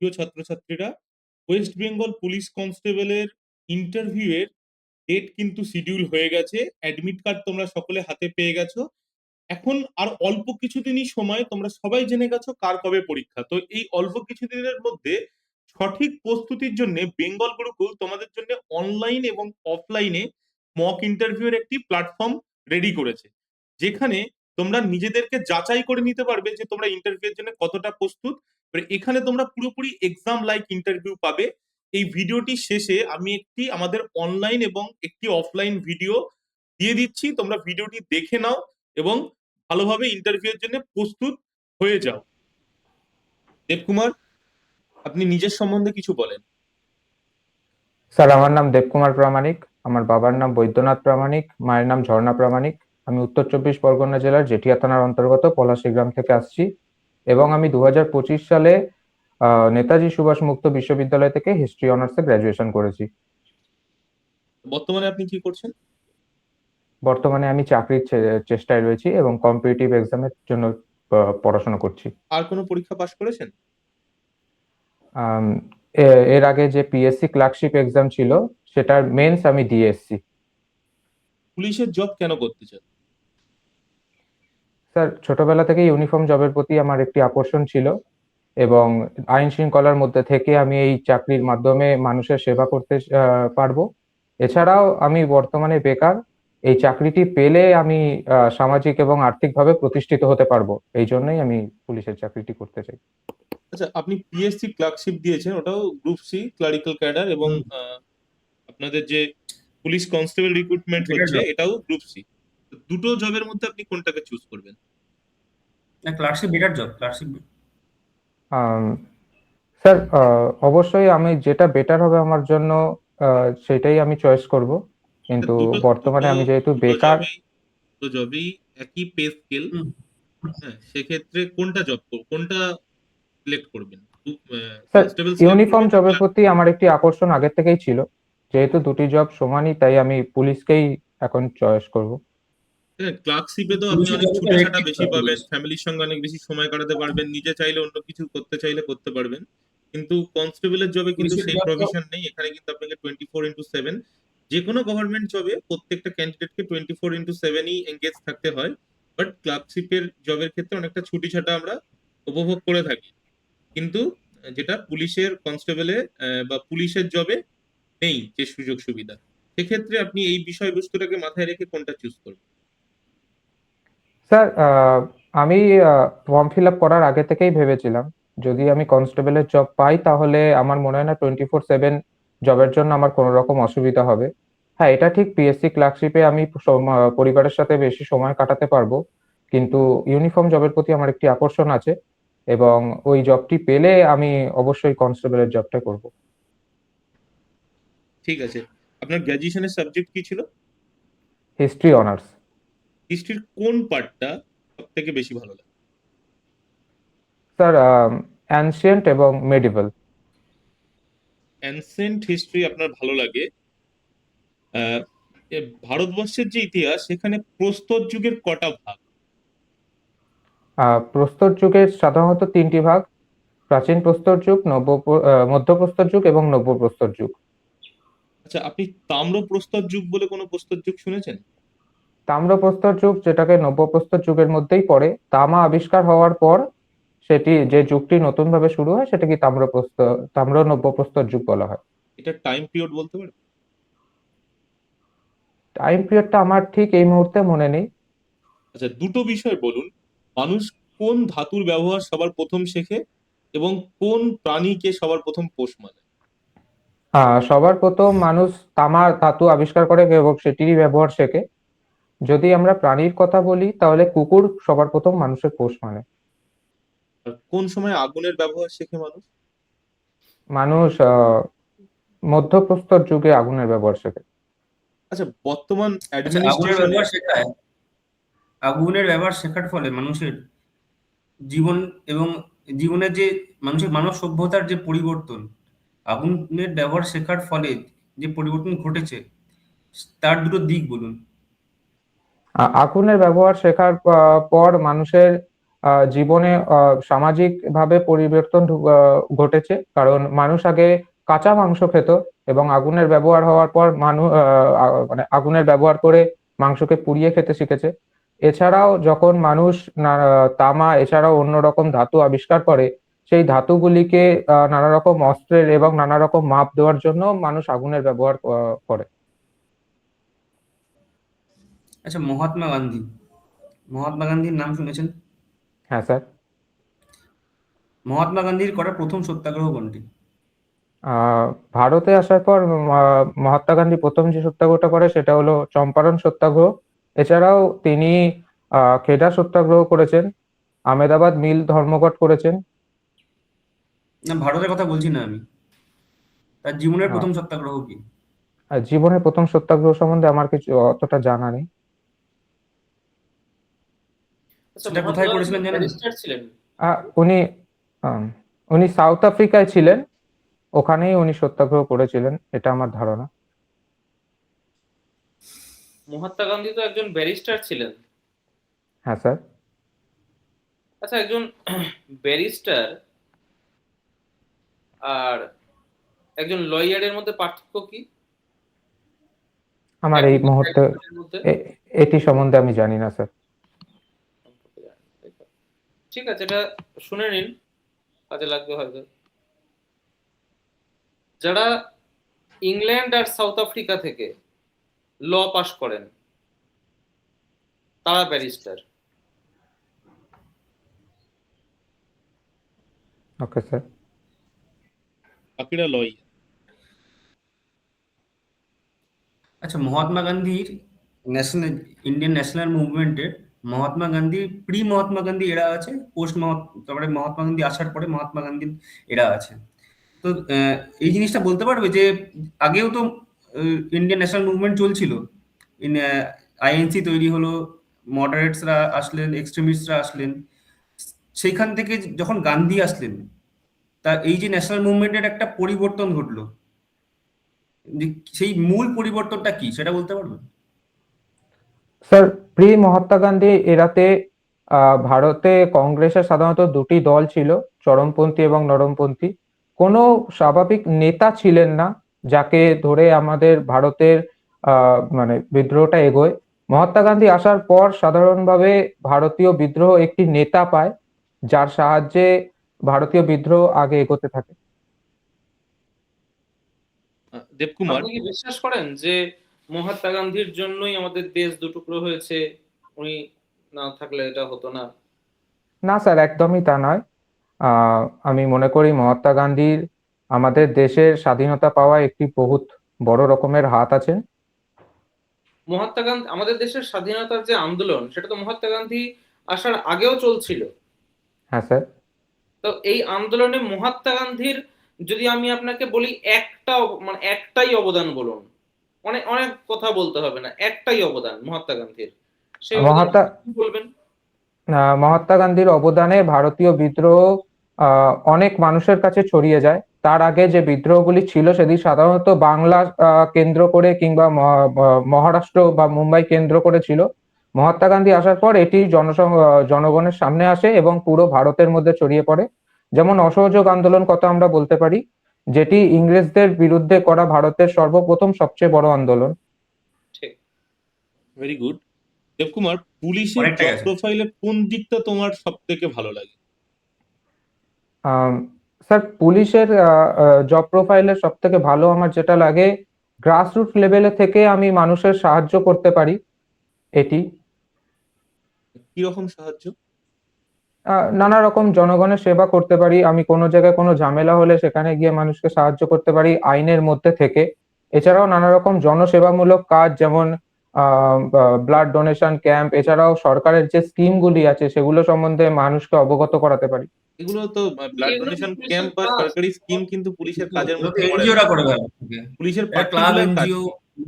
প্রিয় ছাত্রছাত্রীরা, West Bengal police কনস্টেবলের ইন্টারভিউয়ের ডেট কিন্তু শিডিউল হয়ে গেছে। অ্যাডমিট কার্ড তোমরা সকলে হাতে পেয়ে গেছো। এখন আর অল্প কিছুদিনই সময়, তোমরা সবাই জেনে গেছো কার কবে পরীক্ষা। তো এই অল্প কিছুদিনের মধ্যে সঠিক প্রস্তুতির জন্য বেঙ্গল গুরুকুল তোমাদের জন্য অনলাইন এবং অফলাইনে মক ইন্টারভিউয়ের একটি প্ল্যাটফর্ম রেডি করেছে, যেখানে তোমরা নিজেদেরকে যাচাই করে নিতে পারবে যে তোমরা ইন্টারভিউয়ের জন্য কতটা প্রস্তুত। এবার এখানে তোমরা পুরোপুরি এক্সাম লাইক ইন্টারভিউ পাবে। এই ভিডিওটি শেষে আমি একটি আমাদের অনলাইন এবং একটি অফলাইন ভিডিও দিয়ে দিচ্ছি, তোমরা ভিডিওটি দেখে নাও এবং ভালোভাবে ইন্টারভিউয়ের জন্য প্রস্তুত হয়ে যাও। দেবকুমার, আপনি নিজের সম্বন্ধে কিছু বলেন। স্যার, আমার নাম দেবকুমার প্রামাণিক। আমার বাবার নাম বৈদ্যনাথ প্রামাণিক, মায়ের নাম ঝর্ণা প্রামাণিক। আমি উত্তর চব্বিশ পরগনা জেলার জেঠিয়া থানার অন্তর্গত পলাশী গ্রাম থেকে আসছি এবং আমি 2025 সালে নেতাজি সুভাষ মুক্ত বিশ্ববিদ্যালয় থেকে হিস্ট্রি অনার্সে গ্র্যাজুয়েশন করেছি। বর্তমানে আপনি কি করছেন? বর্তমানে আমি চাকরির চেষ্টায় রয়েছি এবং কম্পিটিটিভ এক্সামের জন্য পড়াশোনা করছি। আর কোনো পরীক্ষা পাশ করেছেন? আম, এর আগে যে পিএসসি ক্লার্কশিপ এক্সাম ছিল সেটার মেন্স আমি দিয়ে এসেছি। পুলিশের জব কেন করতে চান? স্যার, ছোটবেলা থেকে ইউনিফর্ম জবের প্রতি আমার একটি আকর্ষণ ছিল এবং আইন শৃঙ্খলার মধ্যে থেকে আমি এই চাকরির মাধ্যমে মানুষের সেবা করতে পারবো। এছাড়াও আমি বর্তমানে বেকার। এই চাকরিটি পেলে আমি সামাজিক এবং আর্থিকভাবে প্রতিষ্ঠিত হতে পারবো, এই জন্যই আমি পুলিশের চাকরিটি করতে চাই। আচ্ছা, আপনি পিএসসি ক্লার্কশিপ দিয়েছেন, ওটাও গ্রুপ সি ক্লারিক্যাল ক্যাডার, এবং আপনাদের যে পুলিশ কনস্টেবল রিক্রুটমেন্ট বেটার হচ্ছে জব। এটাও গ্রুপ সি। দুটো জবের মধ্যে আপনি কোনটাকে চুজ করবেন? না, ক্লার্কশিপ বেটার জব, ক্লার্কশিপ। আম, স্যার, অবশ্যই আমি যেটা বেটার হবে আমার জন্য সেটাই আমি চয়েস করব, কিন্তু দুটো বর্তমানে দুটো আমি যেহেতু দুটো বেকার। জবেই দুটো জবেই একই পে স্কেল। হুম। হ্যাঁ, সেক্ষেত্রে কোনটা কোনটা সিলেক্ট করবেন? স্যার, কনস্টেবল সিলেক্ট ইউনিফর্ম করবেন না জবের ক্লার্ক? প্রতি আমার একটি আকর্ষণ আগে থেকেই ছিল। যেহেতু দুটি জব সমানই, তাই আমি পুলিশকেই এখন চয়েস করব। ক্লার্কশিপে তো আপনি পুলিশের অনেক জবে তো ছুটি ছাটা হেক্টিক বেশি পুলিশ। পাবেন, ফ্যামিলির সঙ্গে অনেক বেশি সময় কাটাতে পারবেন, নিজে চাইলে অন্য কিছু করতে চাইলে করতে পারবেন। কিন্তু কনস্টেবলের জবে কিন্তু পুলিশের সেই জব তো প্রভিশন নেই। এখানে কিন্তু আপনাকে 24/7, যে কোনো গভর্নমেন্ট জবে প্রত্যেকটা ক্যান্ডিডেটকে 24/7ই এঙ্গেজ থাকতে হয়। বাট ক্লার্কশিপের জবের ক্ষেত্রে অনেকটা ছুটি ছাটা আমরা উপভোগ করে থাকি। কিন্তু যেটা পুলিশের কনস্টেবলে বা পুলিশের জবে নেই যে সুযোগ সুবিধা, সেক্ষেত্রে আপনি এই বিষয়বস্তুটাকে মাথায় রেখে কোনটা চুজ করবেন? স্যার, আমি ফর্ম ফিল আপ করার আগে থেকেই ভেবেছিলাম যদি আমি কনস্টেবলের জব পাই তাহলে আমার মনে হয় না 24/7 জবের জন্য আমার কোনো রকম অসুবিধা হবে। হ্যাঁ, এটা ঠিক, পিএসসি ক্লার্কশিপে আমি পরিবারের সাথে বেশি সময় কাটাতে পারবো, কিন্তু ইউনিফর্ম জবের প্রতি আমার একটি আকর্ষণ আছে এবং ওই জবটি পেলে আমি অবশ্যই কনস্টেবলের জবটা করব। ঠিক আছে। আপনার গ্র্যাজুয়েশনের সাবজেক্ট কি ছিল? History honours. হিস্ট্রির কোন পার্টটা সব থেকে বেশি ভালো লাগে? স্যার, অ্যানশিয়েন্ট এবং মেডিভেল। অ্যানসেন্ট হিস্ট্রি আপনার ভালো লাগে। আহ, ভারতবর্ষের যে ইতিহাস, সেখানে প্রস্তর যুগের কটা ভাগ? প্রস্তর যুগের সাধারণত তিনটি ভাগ: প্রাচীন প্রস্তর যুগ, মধ্য প্রস্তর যুগ এবং নব্য প্রস্তর যুগ। আচ্ছা, আপনি তাম্র প্রস্তর যুগ বলে কোনো প্রস্তর যুগ শুনেছেন? তাম্র প্রস্তর যুগ, যেটাকে নব্য প্রস্তর যুগের মধ্যেই পড়ে, তামা আবিষ্কার হওয়ার পর সেটি যে যুগটি নতুন ভাবে শুরু হয় সেটাকে তাম্র নব্য প্রস্তর যুগ বলা হয়। এটা টাইম পিরিয়ড বলতে পারেন? টাইম পিরিয়ডটা আমার ঠিক এই মুহূর্তে মনে নেই। আচ্ছা, দুটো বিষয় বলুন। মানুষ কোন ধাতুর ব্যবহার সবার প্রথম শেখে, এবং কোন প্রাণীকে সবার প্রথম পোষ মানে? সবার প্রথম মানুষ তামা ধাতু আবিষ্কার করে এবং সেটিরই ব্যবহার শেখে। যদি আমরা প্রাণীর কথা বলি তাহলে কুকুর সবার প্রথম মানুষের পোষ মানে। আর কোন সময় আগুনের ব্যবহার শেখে মানুষ? মানুষ মধ্যপ্রস্তর যুগে আগুনের ব্যবহার শেখে। আচ্ছা, বর্তমান আচ্ছা, আগুনের অ্যাডমিনিস্ট্রেশনে ব্যবহার শেখায়। আগুনের ব্যবহার শেখার ফলে মানুষের জীবন এবং জীবনের যে মানুষের মানব সভ্যতার যে পরিবর্তন, আগুনের ব্যবহার শেখার ফলে যে পরিবর্তন ঘটেছে, তার দুটো দিক বলুন। আগুনের ব্যবহার শেখার পর মানুষের জীবনে সামাজিকভাবে পরিবর্তন ঘটেছে। কারণ মানুষ আগে কাঁচা মাংস খেত এবং আগুনের ব্যবহার হওয়ার পর মানে আগুনের ব্যবহার করে মাংসকে পুড়িয়ে খেতে শিখেছে। এছাড়াও যখন মানুষ তামা এছাড়াও অন্য রকম ধাতু আবিষ্কার করে, সেই ধাতুগুলিকে নানা রকম অস্ত্রের এবং নানা রকম মাপ দেওয়ার জন্য মানুষ আগুনের ব্যবহার করে। আচ্ছা, মহাত্মা গান্ধী, মহাত্মা গান্ধীর নাম শুনেছেন? হ্যাঁ স্যার। মহাত্মা গান্ধীর করা প্রথম সত্যাগ্রহ কোনটি? ভারতে আসার পর মহাত্মা গান্ধী প্রথম যে সত্যাগ্রহটা করে সেটা হলো চম্পারণ সত্যাগ্রহ। এছাড়াও তিনি খেডা সত্যাগ্রহ করেছেন, আহমেদাবাদ মিল ধর্মঘট করেছেন। না, ভারতের কথা বলছি না আমি। তার জীবনের আহ, প্রথম সত্যাগ্রহ কি? আর জীবনের প্রথম সত্যাগ্রহ সম্বন্ধে আমার কিছু অতটা জানা নেই। আচ্ছা, সেটা মহাত্মা কোথায় গান্ধী করেছিলেন জানেন? ব্যারিস্টার ছিলেন? আহ, উনি আম, উনি সাউথ আফ্রিকায় ছিলেন, ওখানেই উনি সত্যাগ্রহ করেছিলেন, এটা আমার ধারণা। মহাত্মা গান্ধী তো একজন ব্যারিস্টার ছিলেন। হ্যাঁ স্যার। আচ্ছা, একজন ব্যারিস্টার আর একজন লয়ারের মধ্যে পার্থক্য কি? আমার এই অ্যাডভোকেট আর মুহূর্তে লয়ারের মধ্যে এটি সম্বন্ধে আমি জানি না স্যার। সম্পর্কে জানেন, তাই তো? ঠিক আছে, এটা শুনে নিন, কাজে লাগবে হয়তো। যারা ইংল্যান্ড আর সাউথ আফ্রিকা থেকে ল পাশ করেন তারা ব্যারিস্টার। Okay sir. বাকিরা লয়। আচ্ছা, মহাত্মা গান্ধীর ন্যাশনাল ইন্ডিয়ান ন্যাশনাল মুভমেন্টে মহাত্মা গান্ধী, প্রি মহাত্মা গান্ধী এরা আছে, তারপরে মহাত্মা গান্ধী আসার পরে মহাত্মা গান্ধীর এরা আছে। তো এই জিনিসটা বলতে পারবে যে আগেও তো ইন্ডিয়ান ন্যাশনাল মুভমেন্ট চলছিল, আইএনসি তৈরি হলো, মডারেটসরা আসলেন, এক্সট্রিমিস্টরা আসলেন, সেইখান থেকে যখন গান্ধী আসলেন, তা এই যে ন্যাশনাল মুভমেন্টের একটা পরিবর্তন ঘটলো, যে সেই মূল পরিবর্তনটা কি সেটা বলতে পারবেন? স্যার, প্রি মহাত্মা গান্ধী এরাতে ভারতে কংগ্রেসের সাধারণত দুটি দল ছিল, চরমপন্থী এবং নরমপন্থী। কোনো স্বাভাবিক নেতা ছিলেন না যাকে ধরে আমাদের ভারতের মানে বিদ্রোহটা এগোয়। মহাত্মা গান্ধী আসার পর সাধারণভাবে ভারতীয় বিদ্রোহ একটি নেতা পায়, যার সাহায্যে ভারতীয় বিদ্রোহ আগে এগোতে থাকে। দেবকুমার, আপনি কি বিশ্বাস করেন যে মহাত্মা গান্ধীর জন্যই আমাদের দেশ দুটুকরো হয়েছে? উনি না থাকলে এটা হতো না। না স্যার, একদমই তা নয়। আহ, আমি মনে করি মহাত্মা গান্ধীর আমাদের দেশের স্বাধীনতা পাওয়া একটি বহুত বড় রকমের হাত আছে। মহাত্মা গান্ধী আমাদের দেশের স্বাধীনতার যে আন্দোলন, সেটা তো মহাত্মা গান্ধী আসার আগেও চলছিল। হ্যাঁ স্যার। তো এই আন্দোলনে মহাত্মা গান্ধীর, যদি আমি আপনাকে বলি একটা মানে একটাই অবদান বলুন, অনেক অনেক কথা বলতে হবে না, একটাই অবদান মহাত্মা গান্ধীর, সেই অবদান মহাত্মা কি বলবেন? মহাত্মা গান্ধীর অবদানে ভারতীয় বিদ্রোহ অনেক মানুষের কাছে ছড়িয়ে যায়। তার আগে যে বিদ্রোহগুলি ছিল সেটি সাধারণত বাংলা কেন্দ্র করে কিংবা মহারাষ্ট্র বা মুম্বাই কেন্দ্র করে ছিল। মহাত্মা গান্ধী আসার পর এটি জনগণের সামনে আসে এবং পুরো ভারতের মধ্যে ছড়িয়ে পড়ে। যেমন অসহযোগ আন্দোলন কথা আমরা বলতে পারি, যেটি ইংরেজদের বিরুদ্ধে করা ভারতের সর্বপ্রথম সবচেয়ে বড় আন্দোলন। ঠিক। Very good. দেবকুমার, পুলিশের অনেকটাই জব আছে। প্রোফাইলে কোন দিকটা তোমার সব থেকে ভালো লাগে? আম, স্যার, পুলিশের জব প্রোফাইলে সব থেকে ভালো আমার যেটা লাগে, গ্রাসরুট লেভেলে থেকে আমি মানুষের সাহায্য করতে পারি, এটি। কিরকম সাহায্য? নানা রকম জনগণের সেবা করতে পারি, আমি কোনো জায়গায় কোনো ঝামেলা হলে সেখানে গিয়ে মানুষকে সাহায্য করতে পারি আইনের মধ্যে থেকে। এছাড়াও নানা রকম জনসেবামূলক কাজ, যেমন ব্লাড ডোনেশন ক্যাম্প, এছাড়াও সরকারের যে স্কিমগুলি আছে সেগুলো সম্বন্ধে মানুষকে অবগত করাতে পারি। এগুলো তো ব্লাড এগুলো কি ডোনেশন পুলিশের ক্যাম্প বা কাজ? সরকারি স্কিম কিন্তু পুলিশের কাজের এগুলো তো মধ্যে পড়ে না। এনজিওরা করে ভালো। পুলিশের এটা ক্লাব, পার্টিকুলার কাজ এনজিও, কি?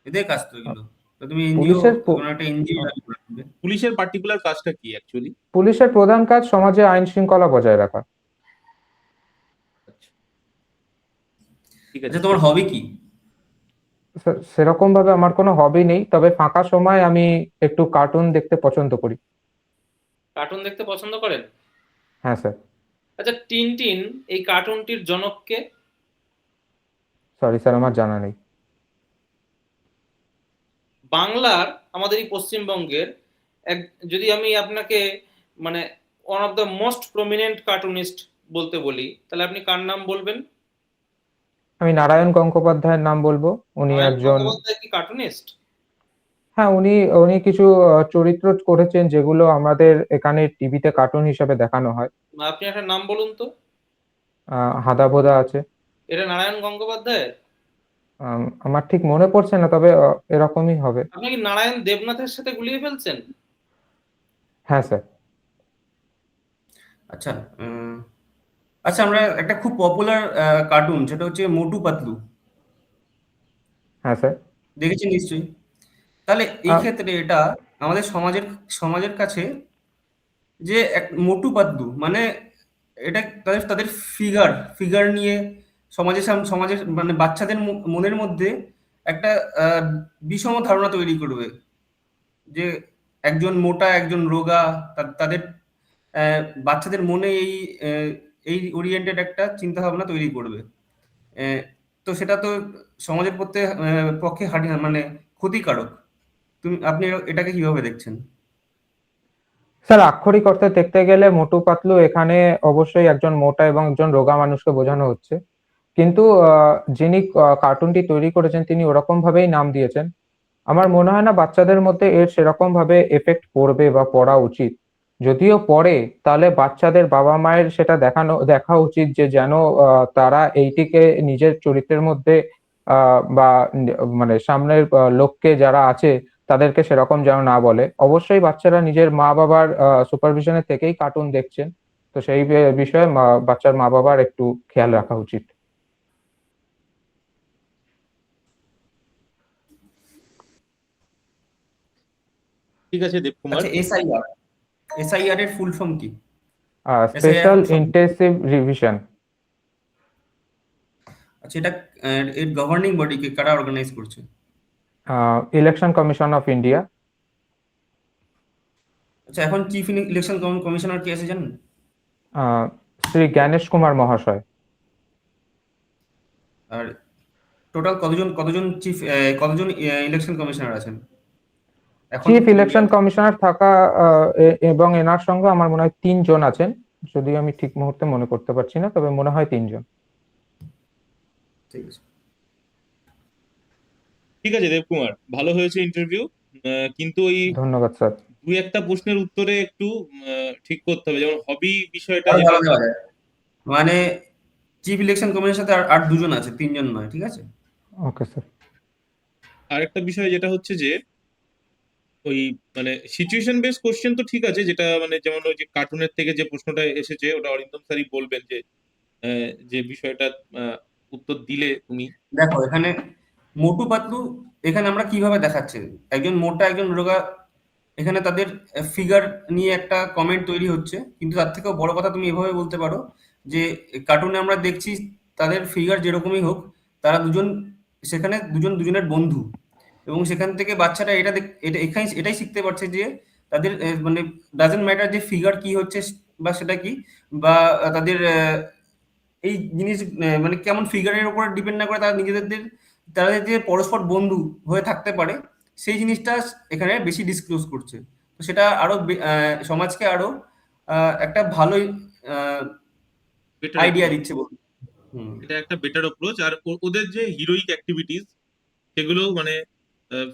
এদের কাজ তো এগুলো। তো তুমি এনজিও, পুলিশের কোনো একটা এনজিও করবে। পুলিশের পার্টিকুলার কাজটা কি অ্যাকচুয়ালি? পুলিশের প্রধান কাজ সমাজে আইন শৃঙ্খলা বজায় রাখা। ঠিক আছে। আচ্ছা, তোমার হবি কি? সেরকম ভাবে আমার কোনো হবি নেই, তবে ফাঁকা সময় আমি একটু কার্টুন দেখতে পছন্দ করি। কার্টুন দেখতে পছন্দ করেন? হ্যাঁ স্যার। আচ্ছা, টিনটিন এই কার্টুনটির জনককে? সরি স্যার, আমার জানা নেই। বাংলার, আমাদের এই পশ্চিমবঙ্গের এক, যদি আমি আপনাকে মানে one of the most prominent cartoonist বলতে বলি, তাহলে আপনি কার নাম বলবেন? আমি নারায়ণ গঙ্গোপাধ্যায়ের নাম বলবো। উনি নারায়ণ একজন, গঙ্গোপাধ্যায় কি কার্টুনিস্ট? হ্যাঁ উনি উনি কিছু চরিত্র করেছেন যেগুলো আমাদের এখানে টিভিতে কার্টুন হিসেবে দেখানো হয়। আপনি একটা নাম বলুন তো। হাদাভোদা আছে। এটা নারায়ণ গঙ্গোপাধ্যায়ের? আমার ঠিক মনে পড়ছে না, তবে এরকমই হবে। আপনি কি নারায়ণ দেবনাথের সাথে গুলিয়ে ফেলছেন? হ্যাঁ স্যার। আচ্ছা, আচ্ছা, আমরা একটা খুব পপুলার কার্টুন, সেটা হচ্ছে মোটু পাতলু, হ্যাঁ স্যার। দেখেছেন নিশ্চয়ই। তাহলে এই আহ, ক্ষেত্রে এটা আমাদের সমাজের সমাজের কাছে যে এক মোটু পাতলু মানে এটা তাদের তাদের ফিগার ফিগার নিয়ে সমাজের মানে বাচ্চাদের মনের মধ্যে একটা আহ, বিষম ধারণা তৈরি করবে যে একজন মোটা একজন রোগা, তাদের বাচ্চাদের মনে আহ, এই ওরিয়েন্টেড একটা চিন্তা ভাবনা তৈরি করবে। আহ, তো সেটা তো সমাজের পক্ষে মানে ক্ষতিকারক। আপনি এটাকে কিভাবে দেখছেন? স্যার, আক্ষরিক অর্থে দেখতে গেলে মোটু পাতলু এখানে অবশ্যই একজন মোটা এবং একজন রোগা মানুষকে বোঝানো হচ্ছে। কিন্তু যিনি কার্টুনটি তৈরি করেছেন তিনি ওরকম ভাবেই নাম দিয়েছেন। আমার মনে হয় না বাচ্চাদের মধ্যে এর সেরকম ভাবে এফেক্ট পড়বে বা পড়া উচিত। যদিও পড়ে, তাহলে বাচ্চাদের বাবা মায়ের সেটা দেখা উচিত যে যেন তারা এইটিকে নিজের চরিত্রের মধ্যে বা মানে সামনের লোককে যারা আছে তাদেরকে সেরকম যেন না বলে। অবশ্যই বাচ্চারা নিজের মা বাবার সুপারভিশনের থেকেই কার্টুন দেখছেন, তো সেই বিষয়ে বাচ্চার মা বাবার একটু খেয়াল রাখা উচিত। ঠিক আছে দেবকুমার। আচ্ছা, এসআইআর এর ফুল ফর্ম কি? SIR special full form, intensive revision. আচ্ছা, এটা এর গভর্নিং বডি কে কারা অর্গানাইজ করছে? Election commission of India. আচ্ছা, এখন চিফ ইলেকশন কমিশনার কে আছে জানেন? শ্রী জ্ঞানেশ কুমার মহাশয়। আর টোটাল কতজন কতজন চিফ কতজন ইলেকশন কমিশনার আছেন এখন চিফ ইলেকশন ইন্ডিয়াতে? কমিশনার থাকা এবং এনার সঙ্গে আমার মনে হয় 3 জন আছেন। যদিও আমি ঠিক মুহূর্তে মনে করতে পারছি না, তবে মনে হয় 3 জন। ঠিক আছে। ঠিক আছে দেবকুমার, ভালো হয়েছে ইন্টারভিউ, কিন্তু ওই ধন্যবাদ স্যার। দুই একটা প্রশ্নের উত্তরে একটু ঠিক করতে হবে, যেমন হবি বিষয়টা আরো যেটা। ভালো দেওয়া যায়, মানে চিফ ইলেকশন কমিশনের সাথে আর দুজন আছে, তিনজন নয়, ঠিক আছে। Okay sir. আরেকটা বিষয় যেটা হচ্ছে যে ওই মানে সিচুয়েশন বেস কোশ্চেন তো ঠিক আছে, যেটা মানে যেমন ওই যে কার্টুনের থেকে যে প্রশ্নটা এসেছে ওটা অরিন্দম স্যারই বলবেন যে যে বিষয়টা উত্তর দিলে তুমি। দেখো এখানে মোটু পাতলু, এখানে আমরা কিভাবে দেখাচ্ছে একজন মোটা একজন রোগা, এখানে তাদের ফিগার নিয়ে একটা কমেন্ট তৈরি হচ্ছে, কিন্তু তার থেকেও বড় কথা তুমি এভাবে বলতে পারো যে কার্টুনে আমরা দেখছি তাদের ফিগার যেরকমই হোক, তারা দুজন সেখানে দুজন দুজনের বন্ধু, এবং সেখান থেকে বাচ্চারা এটাই শিখতে পারছে যে তাদের মানে ডাজেন্ট ম্যাটার যে ফিগার কি হচ্ছে বা সেটা কি, বা তাদের এই জিনিস মানে কেমন ফিগারের উপর ডিপেন্ড না করে তারা যে পরস্পর বন্ধু হয়ে থাকতে পারে, সেই জিনিসটা এখানে বেশি ডিসক্লোজ করছে। তো সেটা আরো সমাজকে আরো একটা ভালোই বেটার আইডিয়া অ্যাপ্রোচ, দিচ্ছে বলতে। হুম। এটা একটা বেটার অ্যাপ্রোচ। আর ওদের যে হিরোইক অ্যাক্টিভিটিস সেগুলো মানে আহ,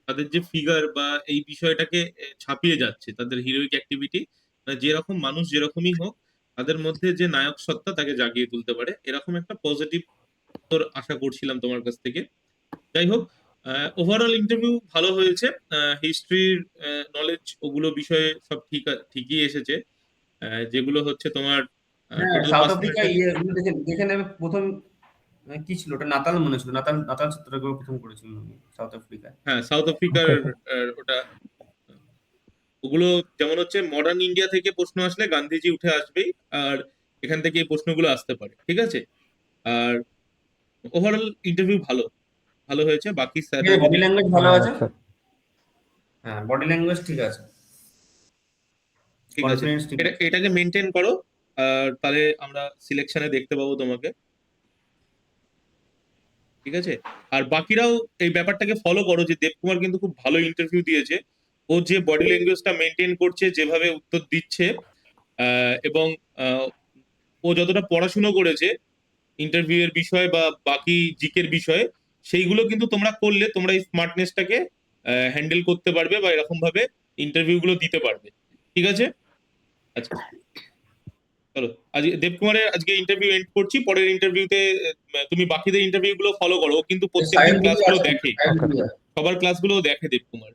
তাদের যে ফিগার বা এই বিষয়টাকে ছাপিয়ে যাচ্ছে, তাদের হিরোইক অ্যাক্টিভিটি যেরকম মানুষ যেরকমই হোক তাদের মধ্যে যে নায়ক সত্তা তাকে জাগিয়ে তুলতে পারে, এরকম একটা পজিটিভ উত্তর আশা করছিলাম তোমার কাছ থেকে। যাই হোক, ওভারঅল ইন্টারভিউ ভালো হয়েছে। হিস্ট্রির নলেজ ওগুলো বিষয়ে সব ঠিকই এসেছে। যেগুলো হচ্ছে তোমার হ্যাঁ, টোটাল সাউথ আফ্রিকা পার্সোনালিটি। দেখে দেখে নেবে প্রথম কি ছিল ওটা, নাতাল মনে ছিল, নাতাল নাতাল সত্যাগ্রহ প্রথম করেছিলেন উনি সাউথ আফ্রিকায়। হ্যাঁ, সাউথ আফ্রিকার ওকে স্যার। ওটা ওগুলো যেমন হচ্ছে মডার্ন ইন্ডিয়া থেকে প্রশ্ন আসলে গান্ধীজি উঠে আসবেই, আর এখান থেকে এই প্রশ্নগুলো আসতে পারে, ঠিক আছে। আর ওভারঅল ইন্টারভিউ ভালো ভালো হয়েছে, বাকি স্যাররা বডি যদি। ল্যাঙ্গুয়েজ ভালো ধন্যবাদ আছে। স্যার। হ্যাঁ, বডি ল্যাঙ্গুয়েজ ঠিক আছে। ঠিক আছে, কনফিডেন্স ঠিক আছে। এটাকে মেনটেন করো, আর তাহলে আমরা সিলেকশনে দেখতে পাবো তোমাকে, ঠিক আছে। আর বাকিরাও এই ব্যাপারটাকে ফলো করো, যে দেবকুমার কিন্তু খুব ভালো ইন্টারভিউ দিয়েছে, ও যে বডি ল্যাঙ্গুয়েজটা মেনটেন করছে, যেভাবে উত্তর দিচ্ছে, এবং ও যতটা পড়াশুনো করেছে ইন্টারভিউ এর বিষয়ে বা বাকি জিকের বিষয়ে, সেইগুলো কিন্তু তোমরা করলে তোমরা এই স্মার্টনেসটাকে হ্যান্ডেল করতে পারবে বা এরকম ভাবে ইন্টারভিউ গুলো দিতে পারবে, ঠিক আছে। আচ্ছা, চলো আজ দেবকুমারের আজকে ইন্টারভিউ এন্ড করছি, পরের ইন্টারভিউতে তুমি বাকিদের ইন্টারভিউ গুলো ফলো করো, ও কিন্তু প্রত্যেকদিন সাইড ক্লাসগুলো আছে, দেখে, সাইড Okay. সবার ক্লাসগুলো দেখে দেবকুমার।